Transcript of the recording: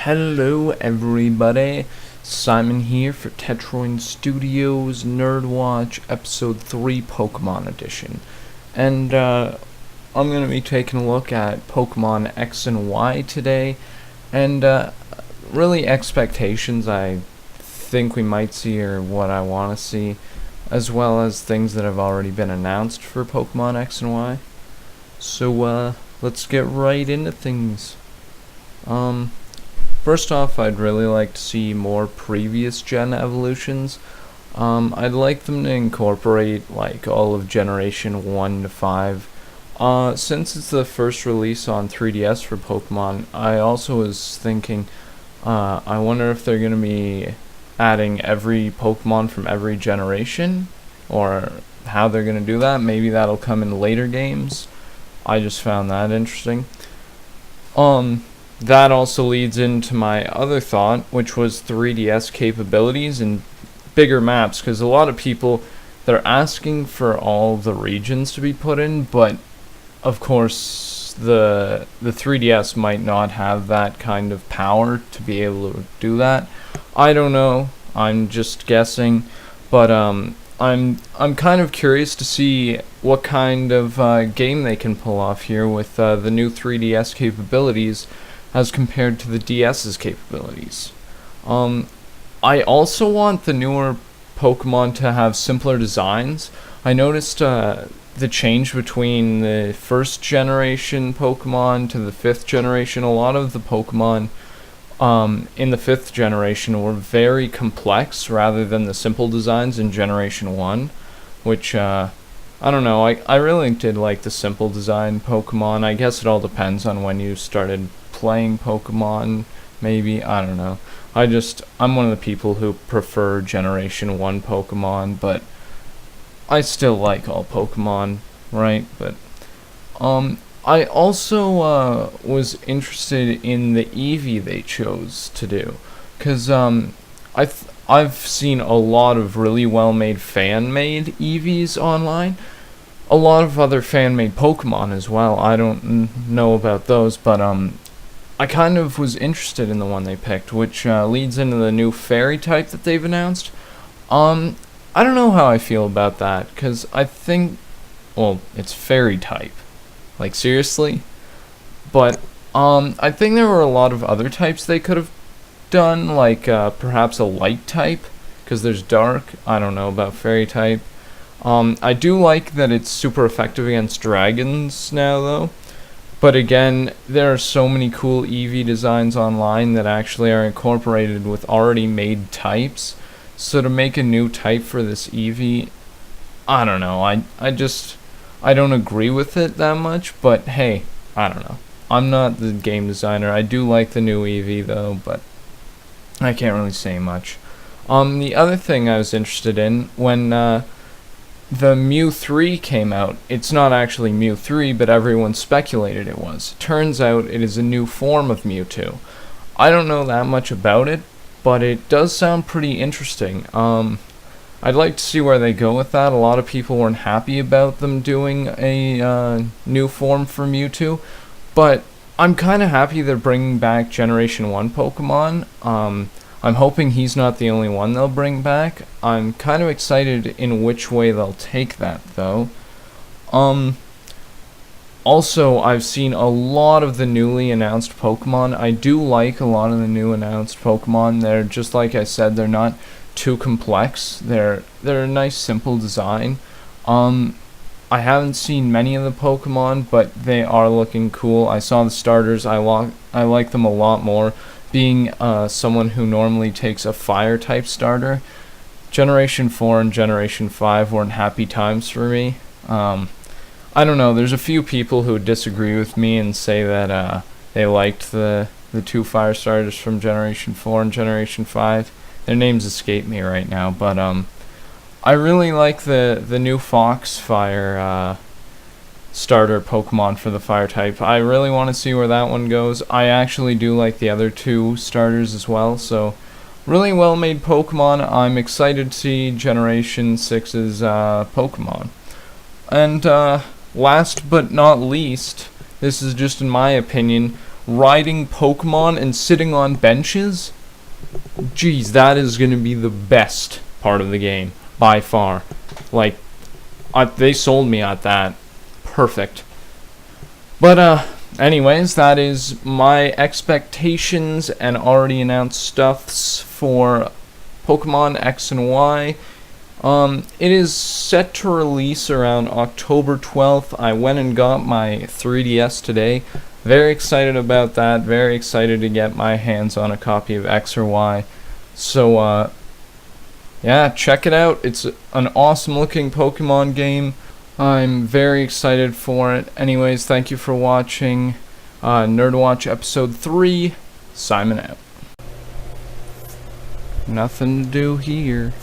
Hello everybody, Simon here for Tetroin Studios Nerdwatch Episode 3 Pokemon Edition. And I'm going to be taking a look at Pokemon X and Y today, and really expectations I think we might see or what I want to see, as well as things that have already been announced for Pokemon X and Y. So let's get right into things. First off, I'd really like to see more previous gen evolutions. I'd like them to incorporate like all of Generation 1 to 5. Since it's the first release on 3DS for Pokemon, I also was thinking, I wonder if they're going to be adding every Pokemon from every generation, or how they're going to do that. Maybe that'll come in later games. I just found that interesting. That also leads into my other thought, which was 3DS capabilities and bigger maps, because a lot of people, they're asking for all the regions to be put in, but of course the 3DS might not have that kind of power to be able to do that. I don't know, I'm just guessing, but I'm kind of curious to see what kind of game they can pull off here with the new 3DS capabilities as compared to the DS's capabilities. I also want the newer Pokemon to have simpler designs. I noticed the change between the first generation Pokemon to the 5th generation. A lot of the Pokemon in the 5th generation were very complex rather than the simple designs in Generation 1, which I don't know, I really did like the simple design Pokemon. I guess it all depends on when you started playing Pokemon, maybe, I don't know. I'm one of the people who prefer Generation 1 Pokemon, but I still like all Pokemon, right? But I also was interested in the Eevee they chose to do, because I've seen a lot of really well-made fan-made Eevees online. A lot of other fan-made Pokemon as well. I don't know about those, but I kind of was interested in the one they picked, which leads into the new fairy type that they've announced. I don't know how I feel about that, because I think, well, it's fairy type. Like, seriously? But, I think there were a lot of other types they could have done, like, perhaps a light type, because there's dark. I don't know about fairy type. I do like that it's super effective against dragons now, though. But again, there are so many cool Eevee designs online that actually are incorporated with already made types. So to make a new type for this Eevee, I don't know. I don't agree with it that much, but hey, I don't know. I'm not the game designer. I do like the new Eevee though, but I can't really say much. The other thing I was interested in, when the Mew 3 came out, it's not actually Mew 3, but everyone speculated it was. Turns out it is a new form of Mewtwo. I don't know that much about it, but it does sound pretty interesting. I'd like to see where they go with that. A lot of people weren't happy about them doing a new form for Mewtwo, but I'm kind of happy they're bringing back Generation 1 Pokemon. I'm hoping he's not the only one they'll bring back. I'm kind of excited in which way they'll take that, though. Also, I've seen a lot of the newly announced Pokemon. I do like a lot of the new announced Pokemon. They're, just like I said, they're not too complex. They're a nice, simple design. I haven't seen many of the Pokemon, but they are looking cool. I saw the starters. I like them a lot more. Being someone who normally takes a fire-type starter, Generation 4 and Generation 5 weren't happy times for me. I don't know, there's a few people who disagree with me and say that they liked the two fire starters from Generation 4 and Generation 5. Their names escape me right now, but I really like the new Foxfire starter Pokemon for the fire type. I really want to see where that one goes. I actually do like the other two starters as well, so really well made Pokemon. I'm excited to see Generation 6's Pokemon. And last but not least, this is just in my opinion, riding Pokemon and sitting on benches, geez, that is going to be the best part of the game, by far. Like, they sold me at that. Perfect. But, anyways, that is my expectations and already announced stuffs for Pokemon X and Y. It is set to release around October 12th. I went and got my 3DS today. Very excited about that. Very excited to get my hands on a copy of X or Y. So, yeah, check it out. It's an awesome looking Pokemon game. I'm very excited for it. Anyways, thank you for watching. Nerdwatch Episode 3. Simon out. Nothing to do here.